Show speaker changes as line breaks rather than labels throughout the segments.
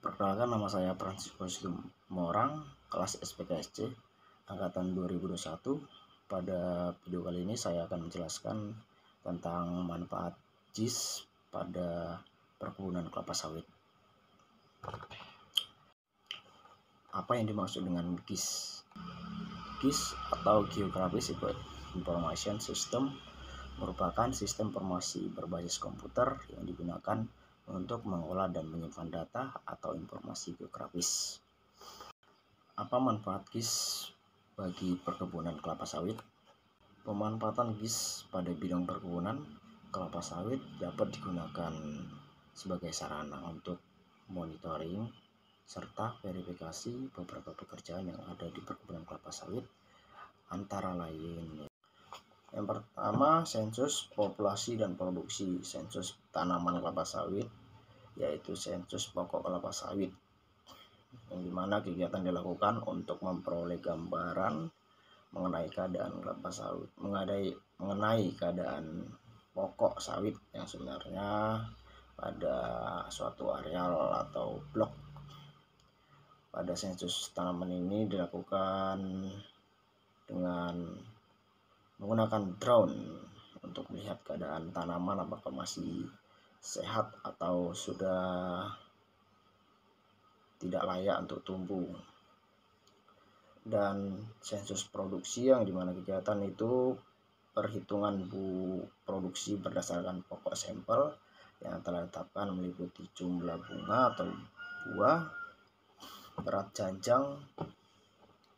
Perkenalkan, nama saya Francisco Morang, kelas SPKSC, angkatan 2021. Pada video kali ini saya akan menjelaskan tentang manfaat JIS pada perkebunan kelapa sawit. Apa yang dimaksud dengan GIS? GIS atau Geographic Information System merupakan sistem informasi berbasis komputer yang digunakan untuk mengolah dan menyimpan data atau informasi geografis. Apa manfaat GIS bagi perkebunan kelapa sawit? Pemanfaatan GIS pada bidang perkebunan kelapa sawit dapat digunakan sebagai sarana untuk monitoring serta verifikasi beberapa pekerjaan yang ada di perkebunan kelapa sawit, antara lain: yang pertama, sensus populasi dan produksi, sensus tanaman kelapa sawit, yaitu sensus pokok kelapa sawit, yang dimana kegiatan dilakukan untuk memperoleh gambaran mengenai keadaan kelapa sawit, mengenai keadaan pokok sawit yang sebenarnya pada suatu areal atau blok. Pada sensus tanaman ini dilakukan dengan menggunakan drone untuk melihat keadaan tanaman apakah masih sehat atau sudah tidak layak untuk tumbuh. Dan sensus produksi, yang dimana kegiatan itu perhitungan produksi berdasarkan pokok sampel yang telah ditetapkan, meliputi jumlah bunga atau buah, berat janjang,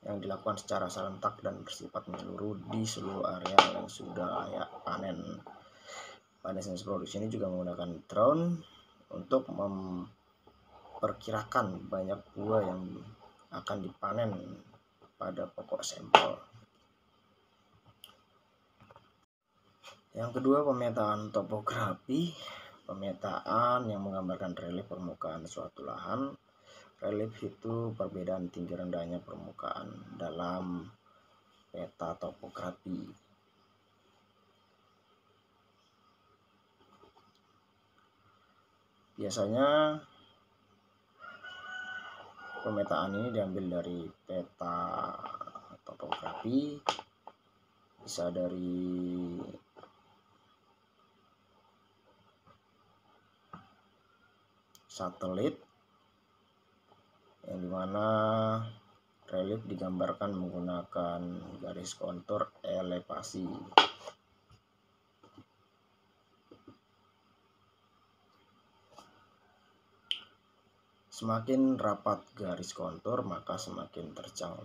yang dilakukan secara serentak dan bersifat menyeluruh di seluruh area yang sudah layak panen. Pada sensus produksi ini juga menggunakan drone untuk memperkirakan banyak buah yang akan dipanen pada pokok sampel. Yang kedua, pemetaan topografi. Pemetaan yang menggambarkan relief permukaan suatu lahan. Relief itu perbedaan tinggi rendahnya permukaan dalam peta topografi. Biasanya pemetaan ini diambil dari peta topografi, bisa dari satelit, yang dimana relief digambarkan menggunakan garis kontur elevasi. Semakin rapat garis kontur, maka semakin terjang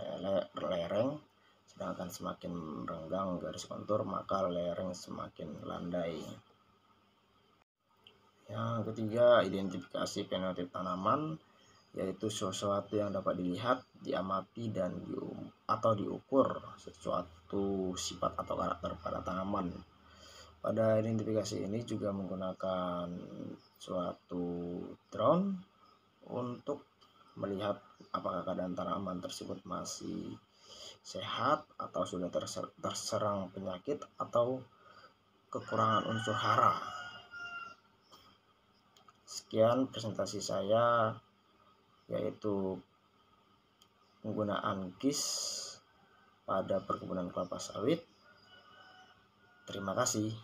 lereng, sedangkan semakin renggang garis kontur, maka lereng semakin landai. Yang ketiga, identifikasi fenotip tanaman, yaitu sesuatu yang dapat dilihat, diamati, dan atau diukur sesuatu sifat atau karakter pada tanaman. Pada identifikasi ini juga menggunakan suatu drone untuk melihat apakah keadaan tanaman tersebut masih sehat atau sudah terserang penyakit atau kekurangan unsur hara. Sekian presentasi saya, yaitu penggunaan GIS pada perkebunan kelapa sawit. Terima kasih.